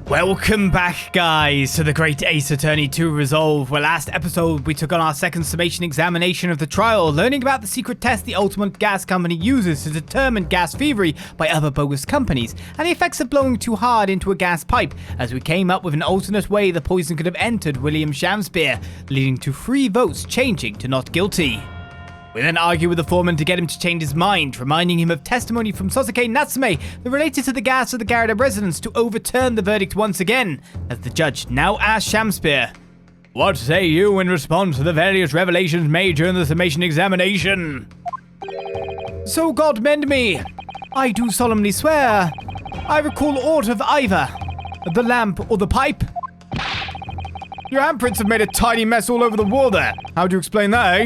Welcome back, guys, to the Great Ace Attorney 2 Resolve, where last episode we took on our second summation examination of the trial, learning about the secret test the ultimate gas company uses to determine gas thievery by other bogus companies, and the effects of blowing too hard into a gas pipe, as we came up with an alternate way the poison could have entered William Shakespeare, leading to 3 votes changing to not guilty. We then argue with the foreman to get him to change his mind, reminding him of testimony from Sosuke Natsume that related to the gas of the Garada residence to overturn the verdict once again, as the judge now asked Shakespeare, "What say you in response to the various revelations made during the summation examination?" "So God mend me, I do solemnly swear, I recall aught of either, the lamp or the pipe." "Your handprints have made a tiny mess all over the wall there. How do you explain that, eh?"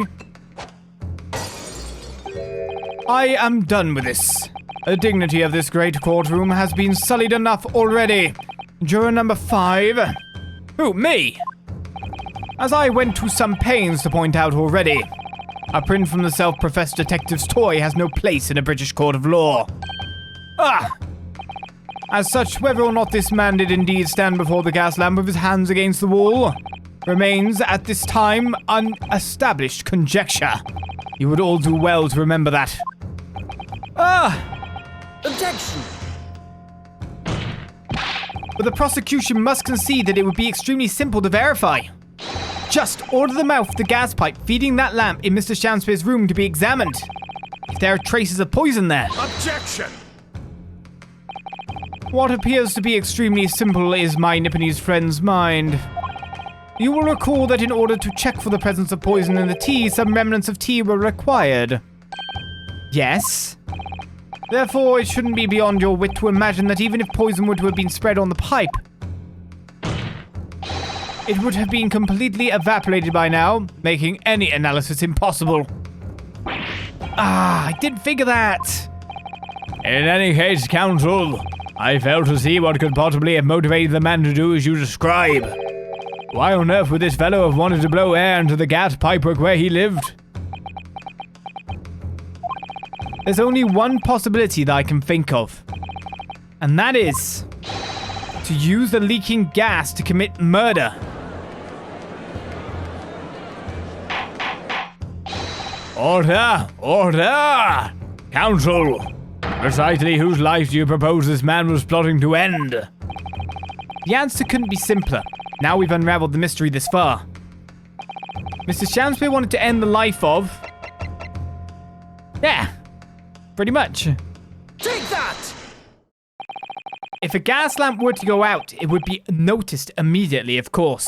"I am done with this. The dignity of this great courtroom has been sullied enough already. Juror number 5. Who, me? As I went to some pains to point out already, a print from the self-professed detective's toy has no place in a British court of law. As such, whether or not this man did indeed stand before the gas lamp with his hands against the wall remains, at this time, unestablished conjecture. You would all do well to remember that." Objection! But the prosecution must concede that it would be extremely simple to verify. Just order the mouth of the gas pipe feeding that lamp in Mr. Shakespeare's room to be examined. If there are traces of poison there. Objection! What appears to be extremely simple is my Nipponese friend's mind. You will recall that in order to check for the presence of poison in the tea, some remnants of tea were required. Yes. Therefore, it shouldn't be beyond your wit to imagine that even if poison were to have been spread on the pipe, it would have been completely evaporated by now, making any analysis impossible. I didn't figure that. In any case, counsel, I failed to see what could possibly have motivated the man to do as you describe. Why on earth would this fellow have wanted to blow air into the gas pipework where he lived? There's only one possibility that I can think of, and that is to use the leaking gas to commit murder. Order! Order! Counsel! Precisely whose life do you propose this man was plotting to end? The answer couldn't be simpler, now we've unraveled the mystery this far. Mr. Shakespeare wanted to end the life of... yeah, pretty much. Take that! If a gas lamp were to go out, it would be noticed immediately, of course.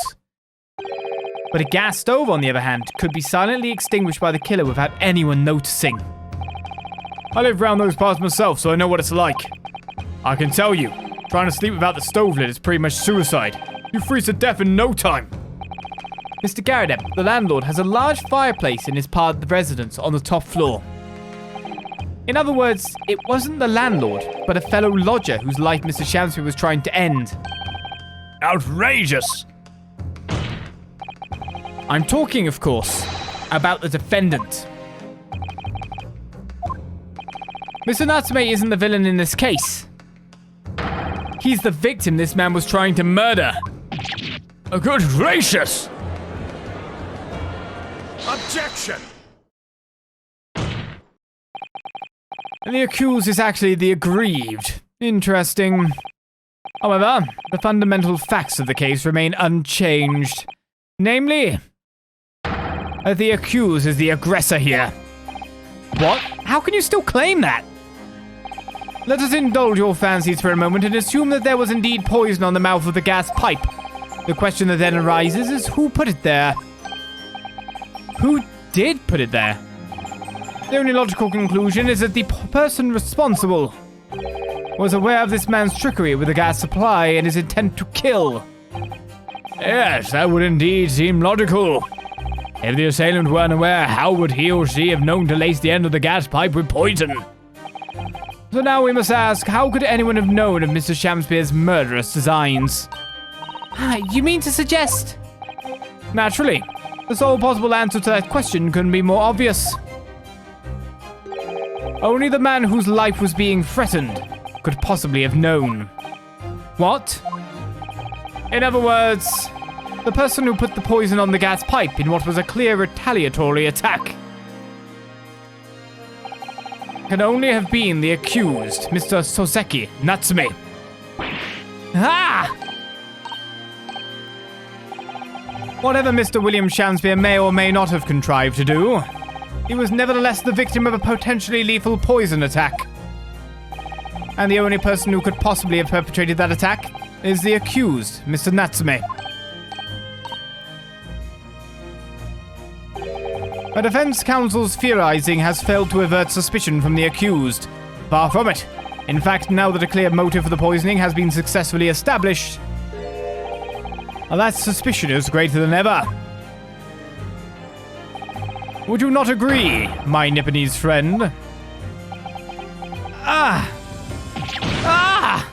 But a gas stove, on the other hand, could be silently extinguished by the killer without anyone noticing. I live around those parts myself, so I know what it's like. I can tell you, trying to sleep without the stove lit is pretty much suicide. You freeze to death in no time. Mr. Garadep, the landlord, has a large fireplace in his part of the residence on the top floor. In other words, it wasn't the landlord, but a fellow lodger whose life Mr. Shakespeare was trying to end. Outrageous! I'm talking, of course, about the defendant. Mr. Natsume isn't the villain in this case. He's the victim this man was trying to murder. Oh, good gracious! Objection! And the accused is actually the aggrieved. Interesting. However, the fundamental facts of the case remain unchanged. Namely, that the accused is the aggressor here. What? How can you still claim that? Let us indulge your fancies for a moment and assume that there was indeed poison on the mouth of the gas pipe. The question that then arises is who put it there? Who did put it there? The only logical conclusion is that the person responsible was aware of this man's trickery with the gas supply and his intent to kill. Yes, that would indeed seem logical. If the assailant were unaware, how would he or she have known to lace the end of the gas pipe with poison? So now we must ask, how could anyone have known of Mr. Shakespeare's murderous designs? You mean to suggest? Naturally. The sole possible answer to that question couldn't be more obvious. Only the man whose life was being threatened could possibly have known. What? In other words, the person who put the poison on the gas pipe in what was a clear retaliatory attack can only have been the accused, Mr. Soseki Natsume. Ah! Whatever Mr. William Shakespeare may or may not have contrived to do, he was nevertheless the victim of a potentially lethal poison attack. And the only person who could possibly have perpetrated that attack is the accused, Mr. Natsume. A defense counsel's theorizing has failed to avert suspicion from the accused. Far from it. In fact, now that a clear motive for the poisoning has been successfully established, well, that suspicion is greater than ever. Would you not agree, my Nipponese friend? Ah! Ah!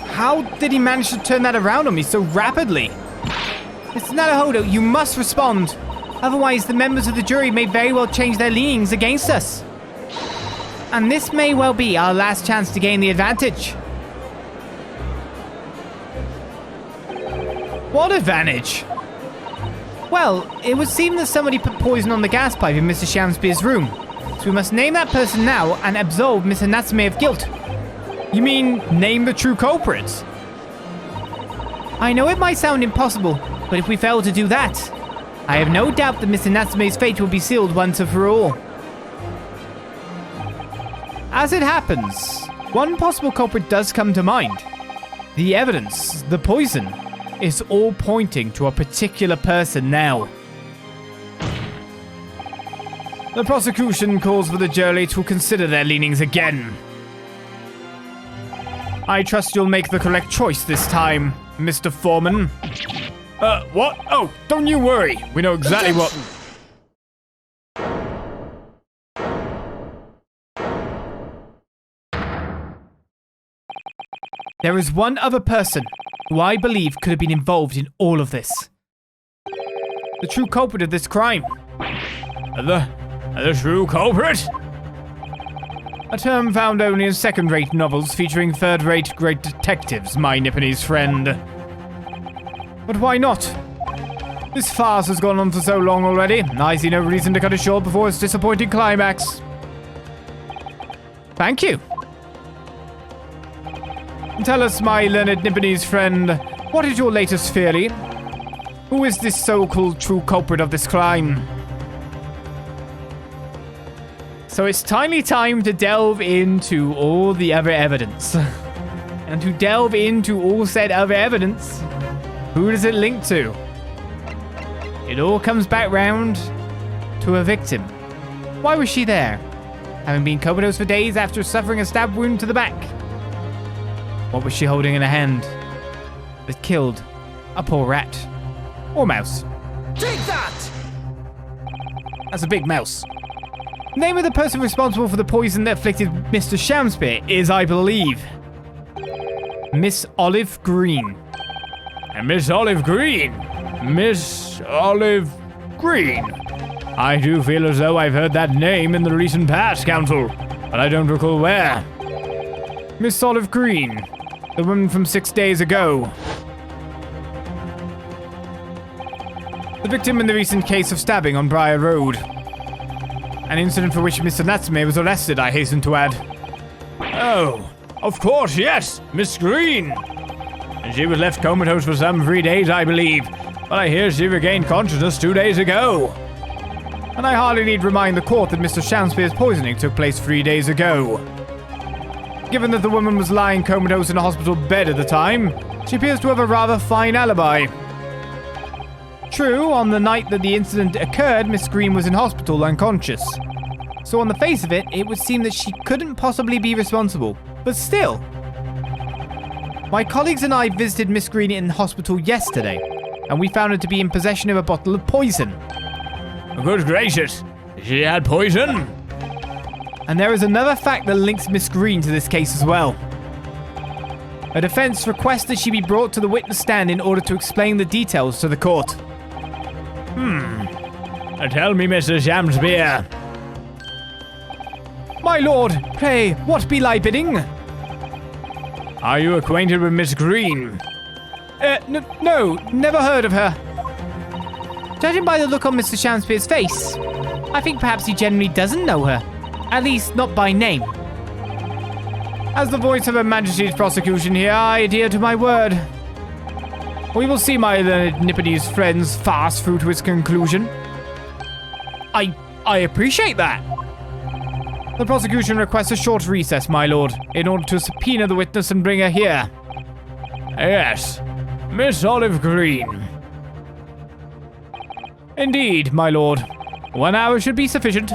How did he manage to turn that around on me so rapidly? Mr. Naruhodo, you must respond. Otherwise, the members of the jury may very well change their leanings against us. And this may well be our last chance to gain the advantage. What advantage? Well, it would seem that somebody put poison on the gas pipe in Mr. Shamspeare's room. So we must name that person now and absolve Mr. Natsume of guilt. You mean, name the true culprits? I know it might sound impossible, but if we fail to do that, I have no doubt that Mr. Natsume's fate will be sealed once and for all. As it happens, one possible culprit does come to mind. The evidence, the poison, is all pointing to a particular person now. The prosecution calls for the jury to consider their leanings again. I trust you'll make the correct choice this time, Mr. Foreman. What? Oh, don't you worry. We know exactly what... There is one other person who I believe could have been involved in all of this. The true culprit of this crime. The true culprit? A term found only in second-rate novels featuring third-rate great detectives, my Nipponese friend. But why not? This farce has gone on for so long already, I see no reason to cut it short before its disappointing climax. Thank you. Tell us, my learned Nipponese friend, what is your latest theory? Who is this so-called true culprit of this crime? So it's finally time to delve into all the other evidence. And to delve into all said other evidence, who does it link to? It all comes back round to a victim. Why was she there? Having been comatose for days after suffering a stab wound to the back. What was she holding in her hand that killed a poor rat? Or mouse? Take that! That's a big mouse. Name of the person responsible for the poison that afflicted Mr. Shamspeare is, I believe, Miss Olive Green. And Miss Olive Green? Miss Olive Green? I do feel as though I've heard that name in the recent past, Counsel, but I don't recall where. Miss Olive Green, the woman from 6 days ago. The victim in the recent case of stabbing on Briar Road. An incident for which Mr. Natsume was arrested, I hasten to add. Oh, of course, yes, Miss Green. And she was left comatose for some 3 days, I believe. But I hear she regained consciousness 2 days ago. And I hardly need remind the court that Mr. Shamspeare's poisoning took place 3 days ago. Given that the woman was lying comatose in a hospital bed at the time, she appears to have a rather fine alibi. True, on the night that the incident occurred, Miss Green was in hospital unconscious. So on the face of it, it would seem that she couldn't possibly be responsible. But still. My colleagues and I visited Miss Green in hospital yesterday, and we found her to be in possession of a bottle of poison. Good gracious, she had poison? And there is another fact that links Miss Green to this case as well. A defense requests that she be brought to the witness stand in order to explain the details to the court. Tell me, Mr. Shamspeare. My lord, pray, what be thy bidding? Are you acquainted with Miss Green? No, never heard of her. Judging by the look on Mr. Shamspeare's face, I think perhaps he generally doesn't know her. At least, not by name. As the voice of Her Majesty's prosecution here, I adhere to my word. We will see my Nipponese friends fast through to its conclusion. I appreciate that. The prosecution requests a short recess, my lord, in order to subpoena the witness and bring her here. Yes, Miss Olive Green. Indeed, my lord. 1 hour should be sufficient.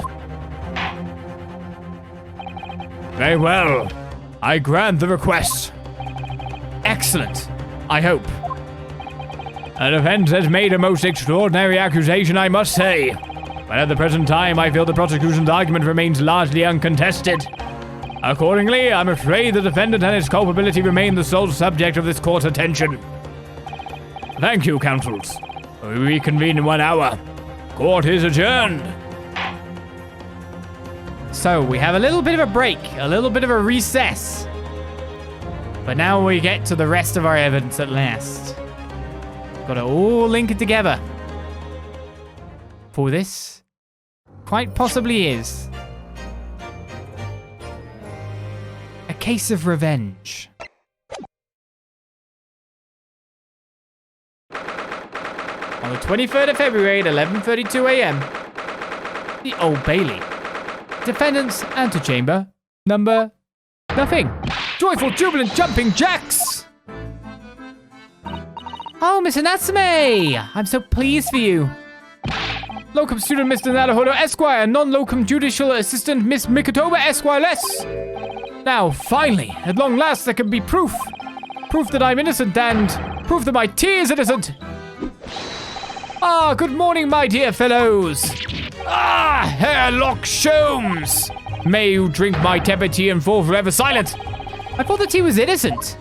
Very well. I grant the request. Excellent. I hope. The defense has made a most extraordinary accusation, I must say. But at the present time, I feel the prosecution's argument remains largely uncontested. Accordingly, I'm afraid the defendant and his culpability remain the sole subject of this court's attention. Thank you, counsels. We reconvene in 1 hour. Court is adjourned. So, we have a little bit of a break, a little bit of a recess. But now we get to the rest of our evidence at last. Got to all link it together. For this, quite possibly is a case of revenge. On the 23rd of February at 11:32 a.m., the Old Bailey. Defendant's antechamber, number nothing. Joyful, jubilant, jumping jacks! Oh, Miss Natsume! I'm so pleased for you. Locum student Mr. Naruhodo Esquire, non-locum judicial assistant Miss Mikotoba Esquire less. Now, finally, at long last, there can be proof. Proof that I'm innocent and proof that my tea is innocent. Ah, good morning, my dear fellows. Ah, Herlock Sholmes! May you drink my tepid tea and fall forever silent. I thought the tea was innocent.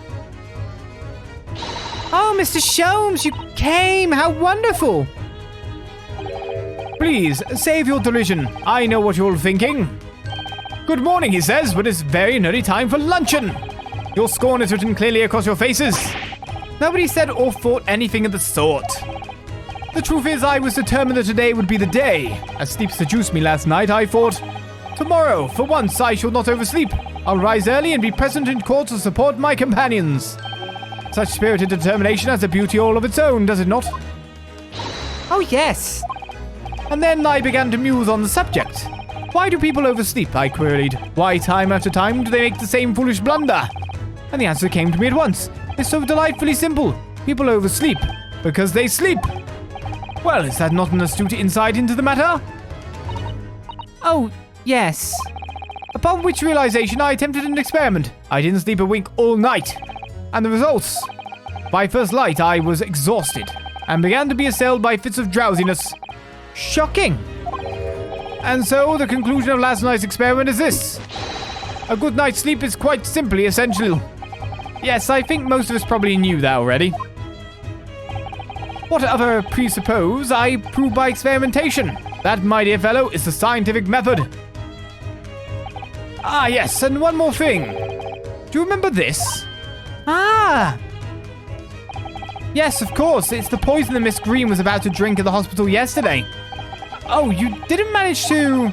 Oh, Mr. Sholmes, you came! How wonderful! Please, save your derision. I know what you're thinking. Good morning, he says, but it's very nearly time for luncheon. Your scorn is written clearly across your faces. Nobody said or thought anything of the sort. The truth is, I was determined that today would be the day. As sleep seduced me last night, I thought, tomorrow, for once, I shall not oversleep. I'll rise early and be present in court to support my companions. Such spirited determination has a beauty all of its own, does it not? Oh, yes. And then I began to muse on the subject. Why do people oversleep, I queried. Why, time after time, do they make the same foolish blunder? And the answer came to me at once. It's so delightfully simple. People oversleep because they sleep. Well, is that not an astute insight into the matter? Oh, yes. Upon which realization, I attempted an experiment. I didn't sleep a wink all night. And the results? By first light, I was exhausted and began to be assailed by fits of drowsiness. Shocking. And so, the conclusion of last night's experiment is this. A good night's sleep is quite simply essential. Yes, I think most of us probably knew that already. Whatever presuppose, I prove by experimentation. That, my dear fellow, is the scientific method. Ah, yes, and one more thing. Do you remember this? Ah! Yes, of course, it's the poison that Miss Green was about to drink at the hospital yesterday. Oh, you didn't manage to...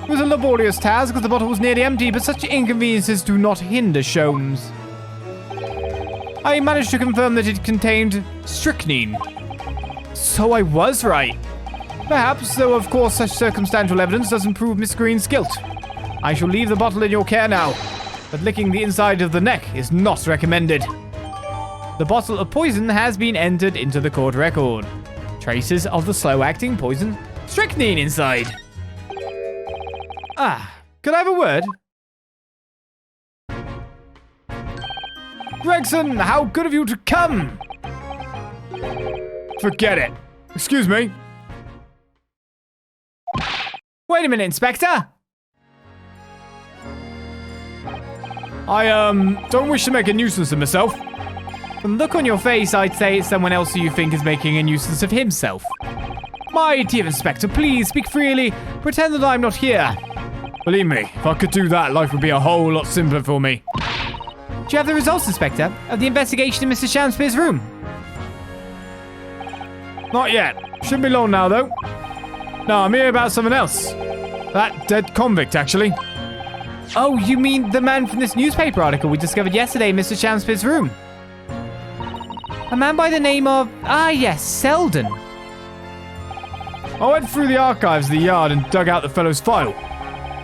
It was a laborious task because the bottle was nearly empty, but such inconveniences do not hinder Sholmes. I managed to confirm that it contained strychnine. So I was right. Perhaps, though of course such circumstantial evidence doesn't prove Miss Green's guilt. I shall leave the bottle in your care now, but licking the inside of the neck is not recommended. The bottle of poison has been entered into the court record. Traces of the slow-acting poison strychnine inside. Ah, could I have a word? Gregson, how good of you to come! Forget it. Excuse me. Wait a minute, Inspector. I, don't wish to make a nuisance of myself. From the look on your face, I'd say it's someone else who you think is making a nuisance of himself. My dear Inspector, please speak freely. Pretend that I'm not here. Believe me, if I could do that, life would be a whole lot simpler for me. Do you have the results, Inspector, of the investigation in Mr. Shamspeare's room? Not yet. Shouldn't be long now, though. No, I'm here about something else. That dead convict, actually. Oh, you mean the man from this newspaper article we discovered yesterday in Mr. Shamspeare's room? A man by the name of... yes, Selden. I went through the archives of the yard and dug out the fellow's file.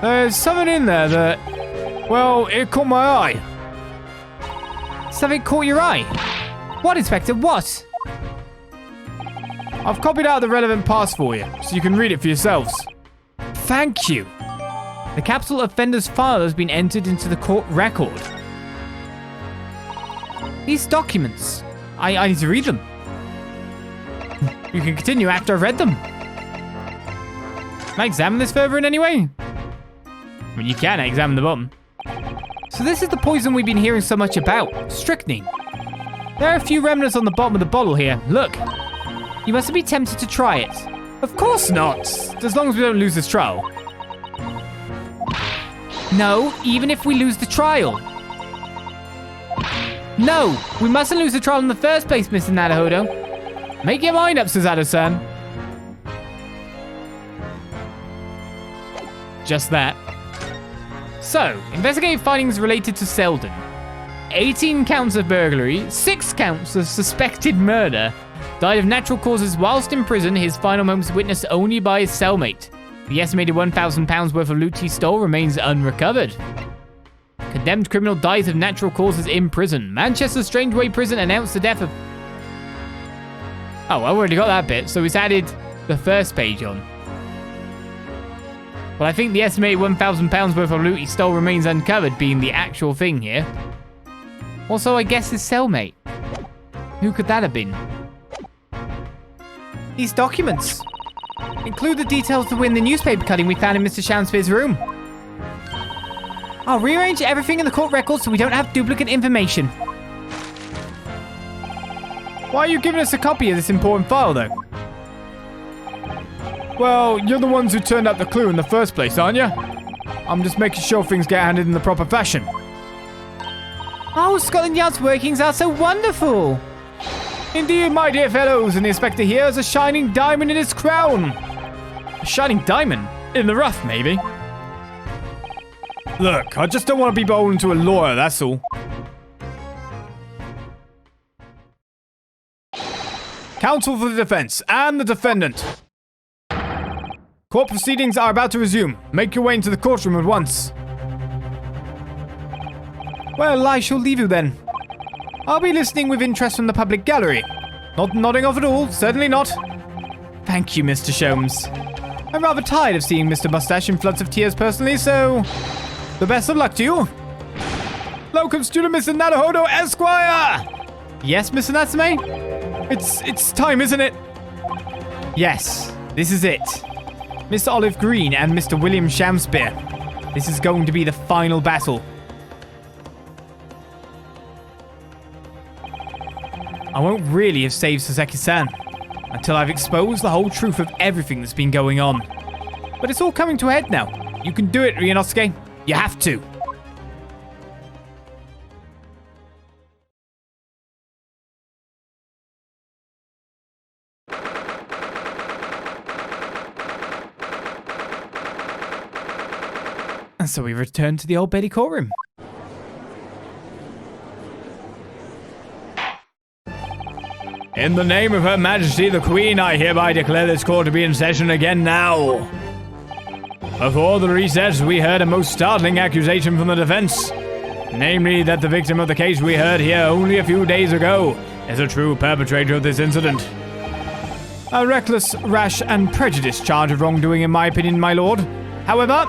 There's something in there that... well, it caught my eye. Something caught your eye? What, Inspector, what? I've copied out the relevant parts for you, so you can read it for yourselves. Thank you. The capital offender's file has been entered into the court record. These documents, I need to read them. You can continue after I've read them. Can I examine this further in any way? I mean, you can examine the bottom. So this is the poison we've been hearing so much about, strychnine. There are a few remnants on the bottom of the bottle here. Look. You mustn't be tempted to try it. Of course not, as long as we don't lose this trial. No, even if we lose the trial. No, we mustn't lose the trial in the first place, Mr. Naruhodo. Make your mind up, Suzato-san. Just that. So, investigative findings related to Selden. 18 counts of burglary, 6 counts of suspected murder. Died of natural causes whilst in prison, his final moments witnessed only by his cellmate. The estimated £1,000 worth of loot he stole remains unrecovered. Condemned criminal dies of natural causes in prison. Manchester Strangeway Prison announced the death of... oh, I already got that bit, so it's added the first page on. Well, I think the estimated £1,000 worth of loot he stole remains uncovered being the actual thing here. Also, I guess his cellmate. Who could that have been? These documents include the details to win the newspaper cutting we found in Mr. Shamspeare's room. I'll rearrange everything in the court records so we don't have duplicate information. Why are you giving us a copy of this important file, though? Well, you're the ones who turned up the clue in the first place, aren't you? I'm just making sure things get handled in the proper fashion. Oh, Scotland Yard's workings are so wonderful. Indeed, my dear fellows, and the inspector here has a shining diamond in his crown. A shining diamond? In the rough, maybe? Look, I just don't want to be beholden to a lawyer, that's all. Counsel for the defense and the defendant. Court proceedings are about to resume. Make your way into the courtroom at once. Well, I shall leave you then. I'll be listening with interest from the public gallery. Not nodding off at all, certainly not. Thank you, Mr. Sholmes. I'm rather tired of seeing Mr. Mustache in floods of tears personally, so... the best of luck to you. Locum student Mr. Naruhodo Esquire! Yes, Mr. Natsume? It's time, isn't it? Yes, this is it. Mr. Olive Green and Mr. William Shamspeare. This is going to be the final battle. I won't really have saved Saseki-san until I've exposed the whole truth of everything that's been going on. But it's all coming to a head now. You can do it, Ryunosuke. You have to. And so we return to the Old Bailey courtroom. In the name of Her Majesty the Queen, I hereby declare this court to be in session again now. Before the recess, we heard a most startling accusation from the defense. Namely, that the victim of the case we heard here only a few days ago is a true perpetrator of this incident. A reckless, rash, and prejudiced charge of wrongdoing in my opinion, my lord. However,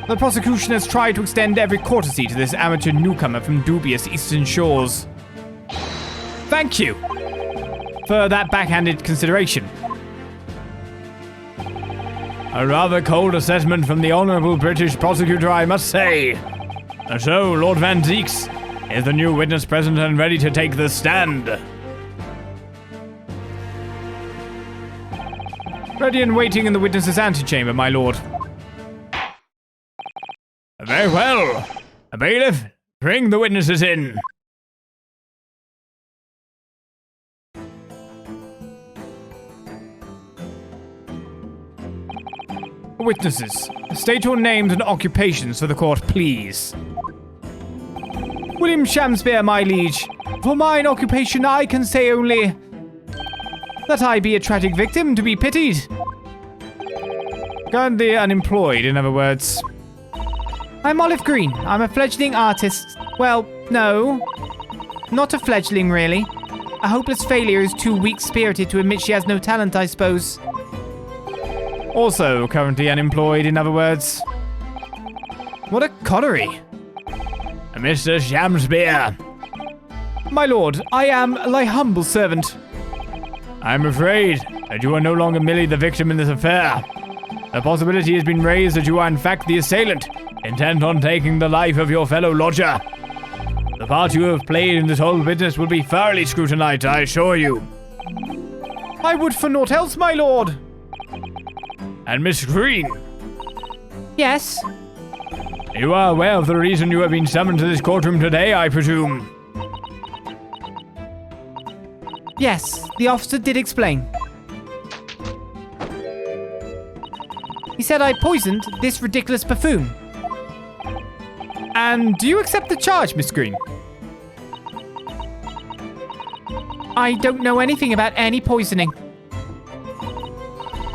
the prosecution has tried to extend every courtesy to this amateur newcomer from dubious eastern shores. Thank you for that backhanded consideration. A rather cold assessment from the honourable British prosecutor, I must say. And so, Lord Van Zieks is the new witness present and ready to take the stand. Ready and waiting in the witness's antechamber, my lord. Very well. A bailiff, bring the witnesses in. Witnesses, state your names and occupations for the court, please. William Shamspeare, my liege. For mine occupation, I can say only that I be a tragic victim to be pitied. Currently unemployed, in other words. I'm Olive Green. I'm a fledgling artist. Well, no. Not a fledgling, really. A hopeless failure who's too weak-spirited to admit she has no talent, I suppose. Also currently unemployed, in other words. What a connery. Mr. Shamspeare. My lord, I am thy humble servant. I'm afraid that you are no longer merely the victim in this affair. The possibility has been raised that you are in fact the assailant, intent on taking the life of your fellow lodger. The part you have played in this whole business will be thoroughly scrutinized, I assure you. I would for naught else, my lord. And Miss Green. Yes? You are aware of the reason you have been summoned to this courtroom today, I presume? Yes, the officer did explain. He said I poisoned this ridiculous buffoon. And do you accept the charge, Miss Green? I don't know anything about any poisoning.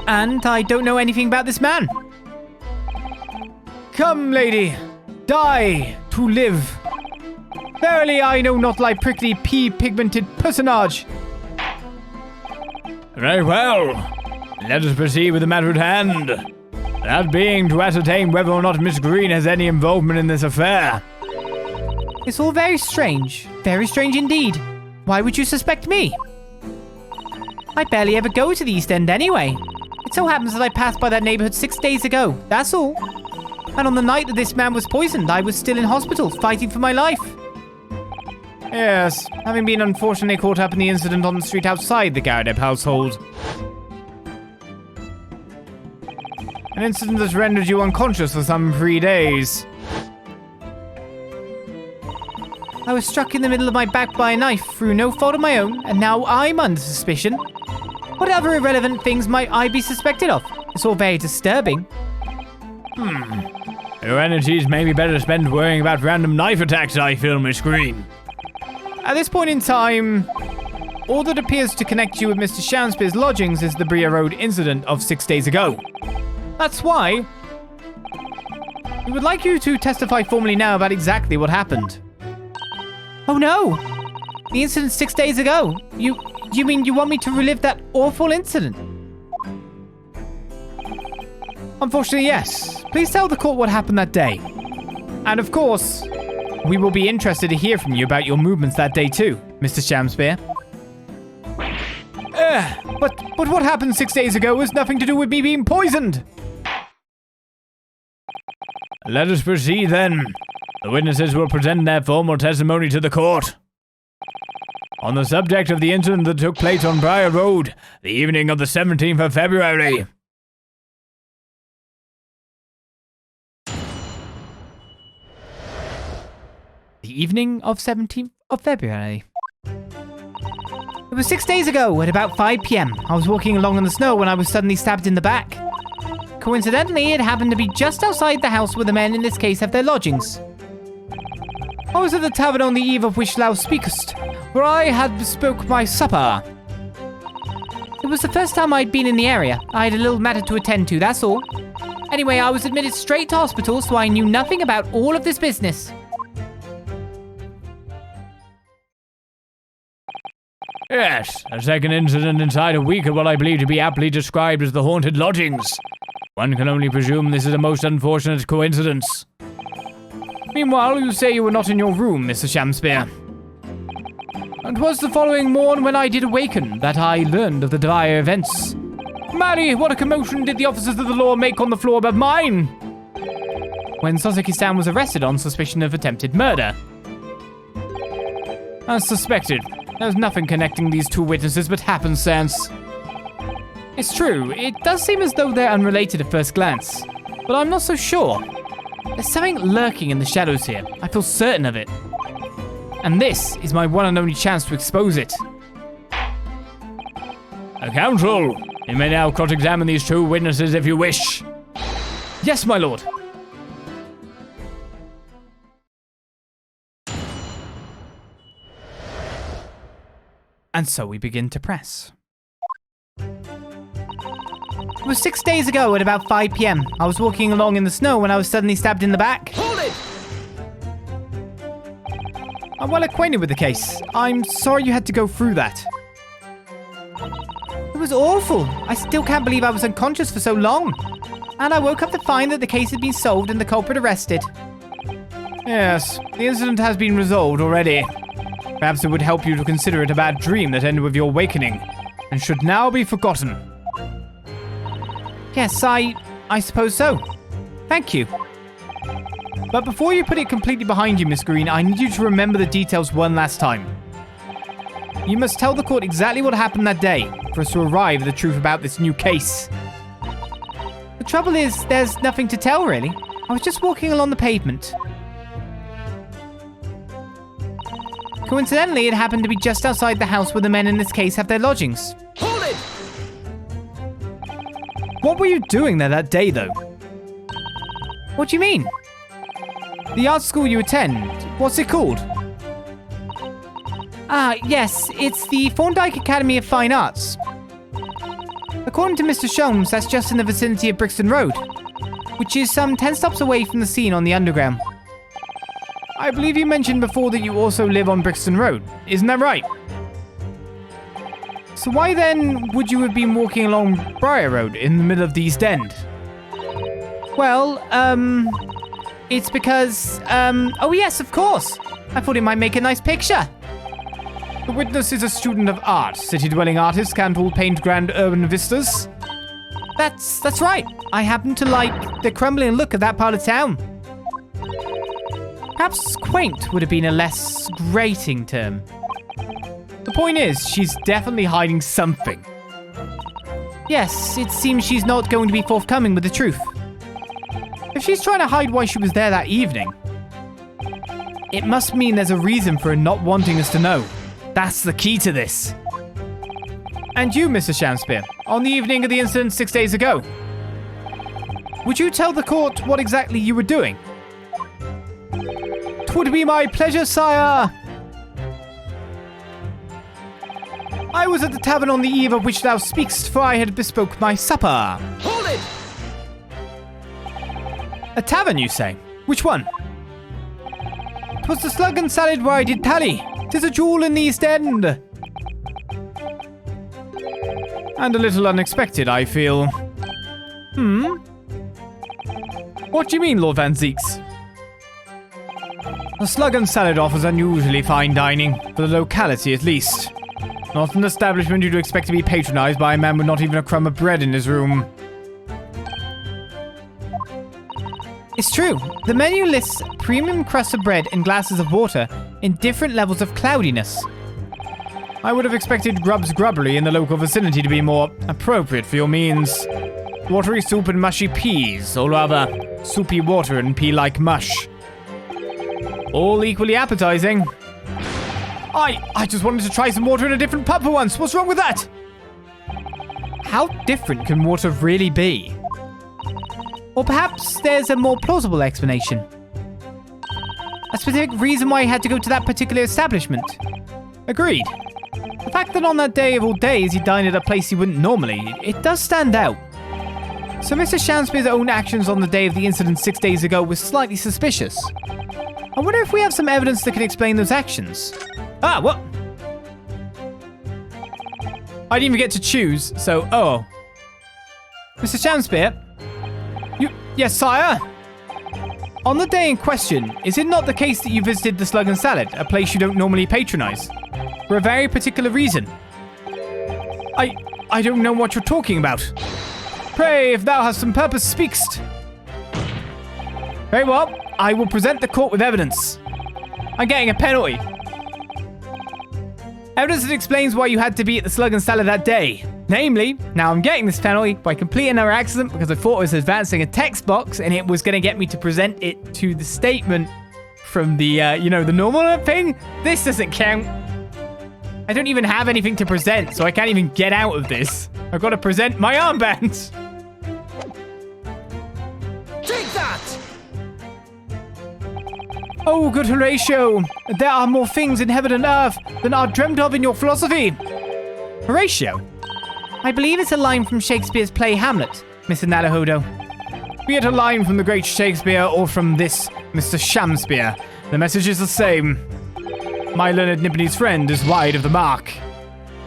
And I don't know anything about this man. Come, lady, die to live. Verily, I know not thy prickly pea-pigmented personage. Very well. Let us proceed with the matter at hand. That being to ascertain whether or not Miss Green has any involvement in this affair. It's all very strange. Very strange indeed. Why would you suspect me? I barely ever go to the East End anyway. It so happens that I passed by that neighborhood 6 days ago, that's all. And on the night that this man was poisoned, I was still in hospital, fighting for my life. Yes, having been unfortunately caught up in the incident on the street outside the Garadeb household. An incident that rendered you unconscious for some 3 days. I was struck in the middle of my back by a knife through no fault of my own, and now I'm under suspicion. What other irrelevant things might I be suspected of? It's all very disturbing. Your energies may be better spent worrying about random knife attacks, I feel, Miss Green. At this point in time, all that appears to connect you with Mr. Shamspeare's lodgings is the Bria Road incident of 6 days ago. That's why we would like you to testify formally now about exactly what happened. Oh no! The incident 6 days ago? You mean you want me to relive that awful incident? Unfortunately, yes. Please tell the court what happened that day. And of course, we will be interested to hear from you about your movements that day too, Mr. Shamspeare. But what happened 6 days ago has nothing to do with me being poisoned. Let us proceed then. The witnesses will present their formal testimony to the court. On the subject of the incident that took place on Briar Road, the evening of the 17th of February. The evening of 17th of February. It was 6 days ago at about 5 p.m. I was walking along in the snow when I was suddenly stabbed in the back. Coincidentally, it happened to be just outside the house where the men in this case have their lodgings. I was at the tavern on the eve of which thou speakest, where I had bespoke my supper. It was the first time I'd been in the area. I had a little matter to attend to, that's all. Anyway, I was admitted straight to hospital, so I knew nothing about all of this business. Yes, a second incident inside a week of what I believe to be aptly described as the haunted lodgings. One can only presume this is a most unfortunate coincidence. Meanwhile, you say you were not in your room, Mr. Shamspeare. And 'twas the following morn when I did awaken that I learned of the dire events. Marry, what a commotion did the officers of the law make on the floor above mine! When Sozaki-san was arrested on suspicion of attempted murder. As suspected, there's nothing connecting these two witnesses but happenstance. It's true, it does seem as though they're unrelated at first glance, but I'm not so sure. There's something lurking in the shadows here. I feel certain of it. And this is my one and only chance to expose it. Counsel, you may now cross-examine these two witnesses if you wish. Yes, my lord. And so we begin to press. It was 6 days ago at about 5 p.m. I was walking along in the snow when I was suddenly stabbed in the back. Hold it! I'm well acquainted with the case. I'm sorry you had to go through that. It was awful. I still can't believe I was unconscious for so long. And I woke up to find that the case had been solved and the culprit arrested. Yes, the incident has been resolved already. Perhaps it would help you to consider it a bad dream that ended with your awakening, and should now be forgotten. Yes, I suppose so. Thank you. But before you put it completely behind you, Miss Green, I need you to remember the details one last time. You must tell the court exactly what happened that day, for us to arrive at the truth about this new case. The trouble is, there's nothing to tell, really. I was just walking along the pavement. Coincidentally, it happened to be just outside the house where the men in this case have their lodgings. Hold it! What were you doing there that day, though? What do you mean? The art school you attend, what's it called? Yes, it's the Thorndike Academy of Fine Arts. According to Mr. Sholmes, that's just in the vicinity of Brixton Road, which is some 10 stops away from the scene on the Underground. I believe you mentioned before that you also live on Brixton Road, isn't that right? So why then would you have been walking along Briar Road in the middle of the East End? Well, it's because, oh yes, of course. I thought it might make a nice picture. The witness is a student of art. City-dwelling artists can't all paint grand urban vistas. That's right. I happen to like the crumbling look of that part of town. Perhaps quaint would have been a less grating term. The point is, she's definitely hiding something. Yes, it seems she's not going to be forthcoming with the truth. If she's trying to hide why she was there that evening, it must mean there's a reason for her not wanting us to know. That's the key to this. And you, Mr. Shakespeare, on the evening of the incident 6 days ago, would you tell the court what exactly you were doing? 'Twould be my pleasure, sire. I was at the tavern on the eve of which thou speakst, for I had bespoke my supper. Hold it! A tavern, you say? Which one? 'Twas the Slug and Salad where I did tally. 'Tis a jewel in the East End. And a little unexpected, I feel. What do you mean, Lord Van Zieks? The Slug and Salad offers unusually fine dining, for the locality at least. Not an establishment you'd expect to be patronized by a man with not even a crumb of bread in his room. It's true. The menu lists premium crusts of bread and glasses of water in different levels of cloudiness. I would have expected Grub's Grubbery in the local vicinity to be more appropriate for your means. Watery soup and mushy peas, or rather, soupy water and pea-like mush. All equally appetizing. I just wanted to try some water in a different pub for once. What's wrong with that? How different can water really be? Or perhaps there's a more plausible explanation. A specific reason why he had to go to that particular establishment. Agreed. The fact that on that day of all days he dined at a place he wouldn't normally, it does stand out. So Mr. Shanspere's own actions on the day of the incident 6 days ago was slightly suspicious. I wonder if we have some evidence that can explain those actions. What? I didn't even get to choose, so, Mr. Shamspere? Yes, sire? On the day in question, is it not the case that you visited the Slug and Salad, a place you don't normally patronize? For a very particular reason? I don't know what you're talking about. Pray, if thou hast some purpose, speakst. Very well, I will present the court with evidence. I'm getting a penalty. Evidence that explains why you had to be at the Slug and Salad that day. Namely, now I'm getting this penalty by completing another accident because I thought I was advancing a text box and it was going to get me to present it to the statement from the, the normal thing. This doesn't count. I don't even have anything to present, so I can't even get out of this. I've got to present my armband. Take that! Oh, good Horatio. There are more things in heaven and earth than are dreamt of in your philosophy. Horatio? I believe it's a line from Shakespeare's play Hamlet, Mr. Naruhodo. Be it a line from the great Shakespeare or from this Mr. Shamspeare, the message is the same. My learned Nipponese friend is wide of the mark.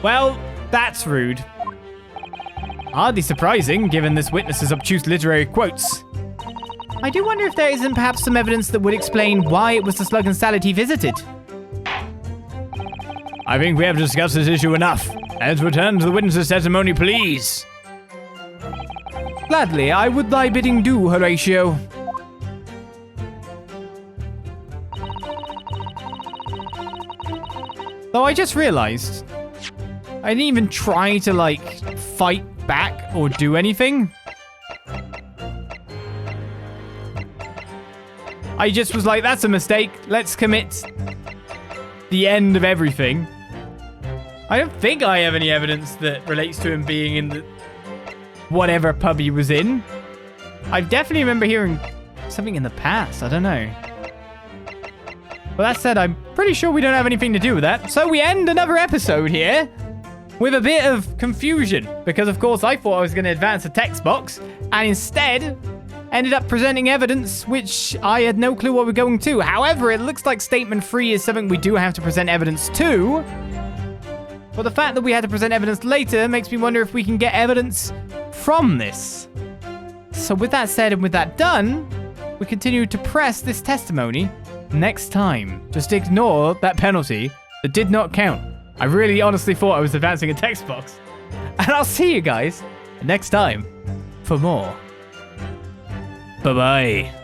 Well, that's rude. Hardly surprising, given this witness's obtuse literary quotes. I do wonder if there isn't perhaps some evidence that would explain why it was the slug and salad he visited. I think we have discussed this issue enough. Let's return to the witness's testimony, please. Gladly, I would thy bidding do, Horatio. Though I just realized, I didn't even try to, fight back or do anything. I just was like, that's a mistake. Let's commit the end of everything. I don't think I have any evidence that relates to him being in the whatever pub he was in. I definitely remember hearing something in the past. I don't know. But that said, I'm pretty sure we don't have anything to do with that. So we end another episode here with a bit of confusion. Because, of course, I thought I was going to advance a text box. And instead, ended up presenting evidence which I had no clue what we're going to. However, it looks like statement 3 is something we do have to present evidence to. But the fact that we had to present evidence later makes me wonder if we can get evidence from this. So with that said and with that done, we continue to press this testimony next time. Just ignore that penalty that did not count. I really honestly thought I was advancing a text box. And I'll see you guys next time for more. Bye-bye.